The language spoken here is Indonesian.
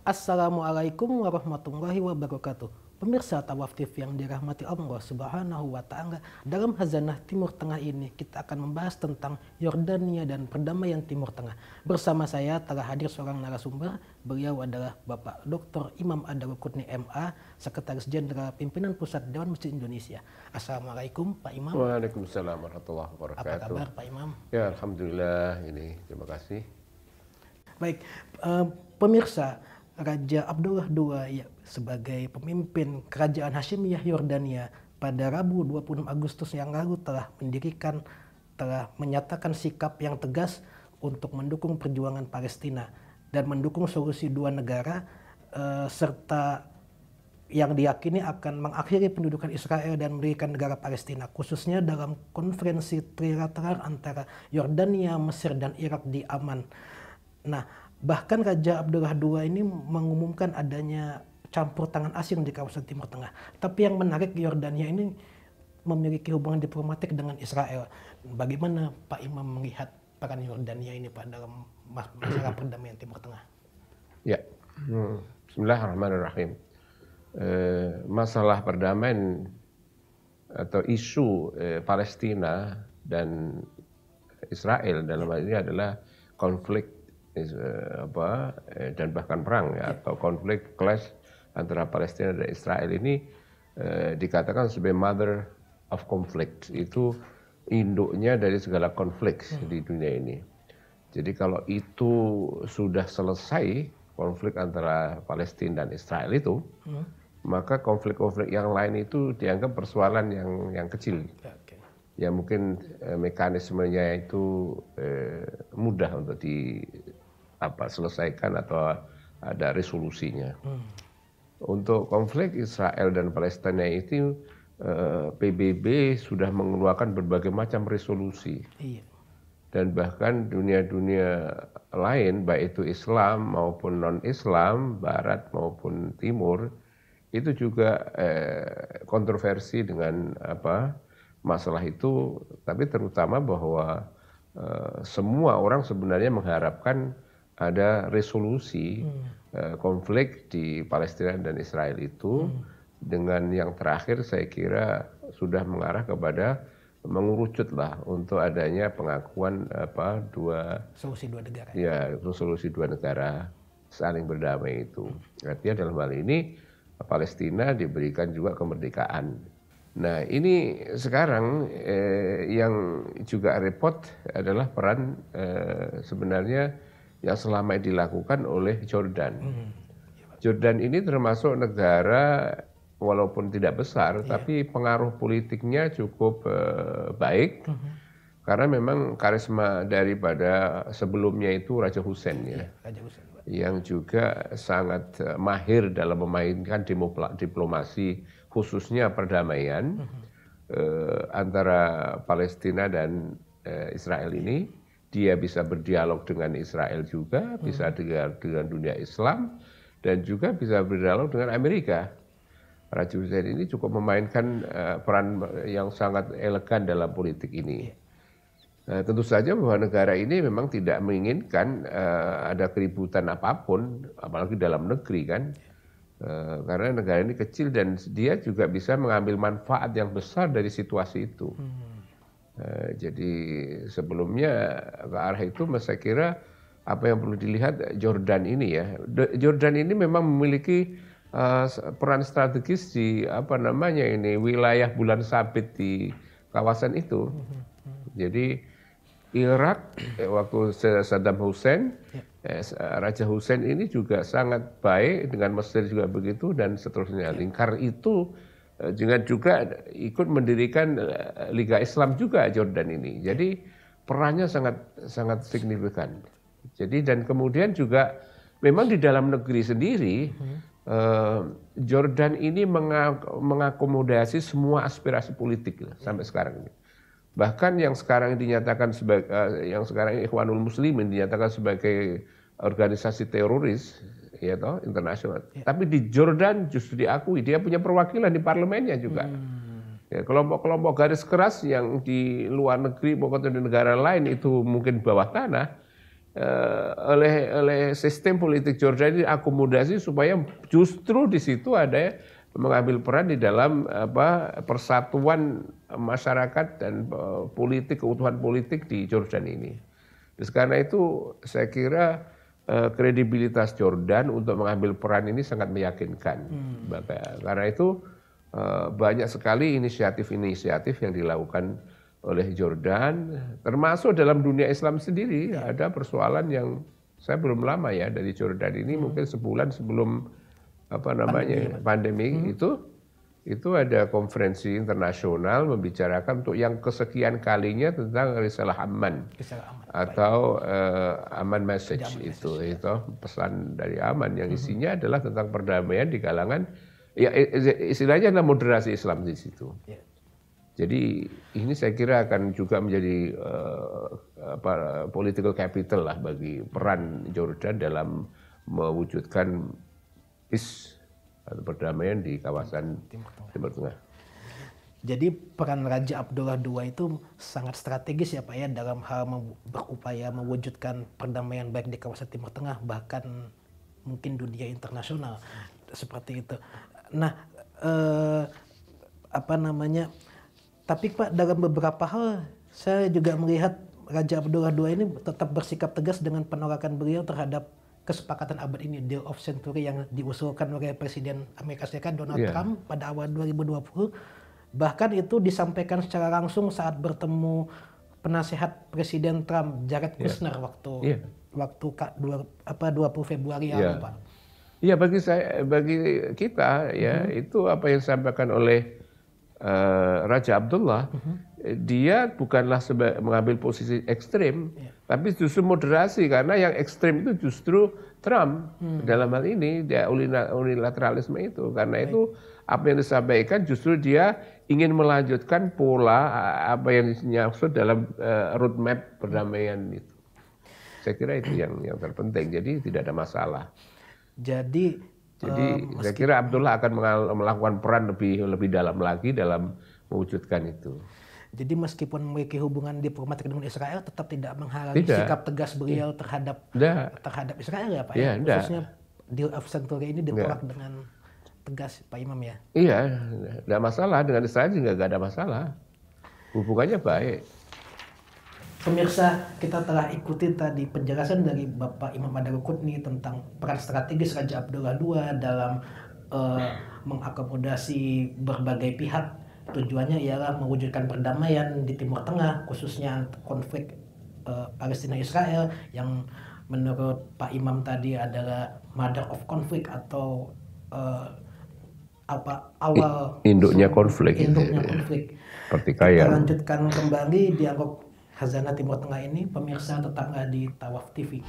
Assalamualaikum warahmatullahi wabarakatuh. Pemirsa Tawaf TV yang dirahmati Allah Subhanahu wa Ta'ala, dalam Hazanah Timur Tengah ini kita akan membahas tentang Yordania dan perdamaian Timur Tengah. Bersama saya telah hadir seorang narasumber. Beliau adalah Bapak Dr. Imam Ad-Darukutni MA, Sekretaris Jenderal Pimpinan Pusat Dewan Masjid Indonesia. Assalamualaikum Pak Imam. Waalaikumsalam warahmatullahi wabarakatuh. Apa kabar Pak Imam? Ya, alhamdulillah, terima kasih. Baik, pemirsa, Raja Abdullah II sebagai pemimpin Kerajaan Hashimiyah Yordania pada Rabu 26 Agustus yang lalu telah menyatakan sikap yang tegas untuk mendukung perjuangan Palestina dan mendukung solusi dua negara serta yang diyakini akan mengakhiri pendudukan Israel dan mendirikan negara Palestina, khususnya dalam konferensi trilateral antara Yordania, Mesir, dan Irak di Amman. Nah, bahkan Raja Abdullah II ini mengumumkan adanya campur tangan asing di kawasan Timur Tengah. Tapi yang menarik, Yordania ini memiliki hubungan diplomatik dengan Israel. Bagaimana Pak Imam melihat peran Yordania ini Pak dalam masalah perdamaian Timur Tengah? Ya, Bismillahirrahmanirrahim. Masalah perdamaian atau isu Palestina dan Israel dalam hal ini adalah konflik dan bahkan perang atau konflik clash antara Palestina dan Israel ini dikatakan sebagai mother of conflict, itu induknya dari segala konflik di dunia ini. Jadi kalau itu sudah selesai konflik antara Palestina dan Israel itu, maka konflik-konflik yang lain itu dianggap persoalan yang kecil. Ya mungkin mekanismenya itu mudah untuk selesaikan atau ada resolusinya. Untuk konflik Israel dan Palestina itu PBB sudah mengeluarkan berbagai macam resolusi. Dan bahkan dunia-dunia lain, baik itu Islam maupun non-Islam, Barat maupun Timur, itu juga kontroversi dengan masalah itu, tapi terutama bahwa semua orang sebenarnya mengharapkan ada resolusi konflik di Palestina dan Israel itu, dengan yang terakhir saya kira sudah mengarah kepada mengerucutlah untuk adanya pengakuan solusi dua negara. Ya, solusi dua negara saling berdamai itu. Artinya dalam hal ini Palestina diberikan juga kemerdekaan. Nah, ini sekarang yang juga repot adalah peran sebenarnya yang selama ini dilakukan oleh Jordan. Jordan ini termasuk negara walaupun tidak besar, tapi pengaruh politiknya cukup baik, karena memang karisma daripada sebelumnya itu Raja Hussein yang juga sangat mahir dalam memainkan diplomasi, khususnya perdamaian antara Palestina dan Israel ini. Dia bisa berdialog dengan Israel juga, bisa dengan dunia Islam, dan juga bisa berdialog dengan Amerika. Raja Hussein ini cukup memainkan peran yang sangat elegan dalam politik ini. Nah, tentu saja bahwa negara ini memang tidak menginginkan ada keributan apapun, apalagi dalam negeri kan. Karena negara ini kecil dan dia juga bisa mengambil manfaat yang besar dari situasi itu. Jadi sebelumnya ke arah itu saya kira apa yang perlu dilihat Jordan ini ya. Jordan ini memang memiliki peran strategis di wilayah bulan sabit di kawasan itu. Jadi Irak waktu Saddam Hussein, Raja Hussein ini juga sangat baik dengan Mesir juga begitu dan seterusnya. Karena itu dengan juga ikut mendirikan Liga Islam juga Jordan ini. Jadi perannya sangat signifikan. Jadi dan kemudian juga memang di dalam negeri sendiri Jordan ini mengakomodasi semua aspirasi politik sampai sekarang ini. Bahkan yang sekarang dinyatakan sebagai Ikhwanul Muslimin dinyatakan sebagai organisasi teroris, internasional. Tapi di Jordan justru diakui, dia punya perwakilan di parlemennya juga. Ya, kelompok-kelompok garis keras yang di luar negeri, pokoknya di negara lain itu mungkin bawah tanah, oleh sistem politik Jordan ini akomodasi supaya justru di situ ada mengambil peran di dalam persatuan masyarakat dan politik, keutuhan politik di Jordan ini. Terus karena itu saya kira kredibilitas Jordan untuk mengambil peran ini sangat meyakinkan. Karena itu banyak sekali inisiatif-inisiatif yang dilakukan oleh Jordan, termasuk dalam dunia Islam sendiri. Ada persoalan yang saya belum lama ya dari Jordan ini, mungkin sebulan sebelum pandemi itu ada konferensi internasional membicarakan untuk yang kesekian kalinya tentang risalah aman atau aman message itu pesan dari aman yang isinya adalah tentang perdamaian di kalangan, ya istilahnya adalah moderasi Islam di situ. Jadi ini saya kira akan juga menjadi political capital lah bagi peran Jordan dalam mewujudkan peace atau perdamaian di kawasan Timur Tengah. Jadi peran Raja Abdullah II itu sangat strategis ya Pak ya dalam hal berupaya mewujudkan perdamaian baik di kawasan Timur Tengah bahkan mungkin dunia internasional seperti itu. Nah, tapi Pak dalam beberapa hal saya juga melihat Raja Abdullah II ini tetap bersikap tegas dengan penolakan beliau terhadap kesepakatan abad ini, Deal of Century yang diusulkan oleh Presiden Amerika Serikat Donald Trump pada awal 2020. Bahkan itu disampaikan secara langsung saat bertemu penasehat Presiden Trump, Jared Kushner waktu 20 Februari lalu, Pak. Iya, bagi kita ya itu apa yang disampaikan oleh Raja Abdullah, dia bukanlah mengambil posisi ekstrim, tapi justru moderasi, karena yang ekstrim itu justru Trump dalam hal ini, dia unilateralisme itu. Karena itu apa yang disampaikan justru dia ingin melanjutkan pola apa yang dimaksud dalam roadmap perdamaian itu. Saya kira itu yang terpenting, jadi tidak ada masalah. Jadi saya kira Abdullah akan melakukan peran lebih dalam lagi dalam mewujudkan itu. Jadi meskipun memiliki hubungan diplomatik dengan Israel, tetap tidak menghalangi sikap tegas beliau terhadap Israel ya Pak ya? Khususnya Deal of Century ini ditolak dengan tegas Pak Imam ya? Iya, tidak masalah. Dengan Israel juga nggak ada masalah. Hubungannya baik. Pemirsa, kita telah ikuti tadi penjelasan dari Bapak Imam Ad-Darqutni tentang peran strategis Raja Abdullah II dalam mengakomodasi berbagai pihak. Tujuannya ialah mewujudkan perdamaian di Timur Tengah, khususnya konflik Palestina-Israel yang menurut Pak Imam tadi adalah mother of conflict atau awal induknya konflik. Kita Pertikaian. lanjutkan kembali dialog Khazanah Timur Tengah ini, pemirsa tetaplah di Tawaf TV.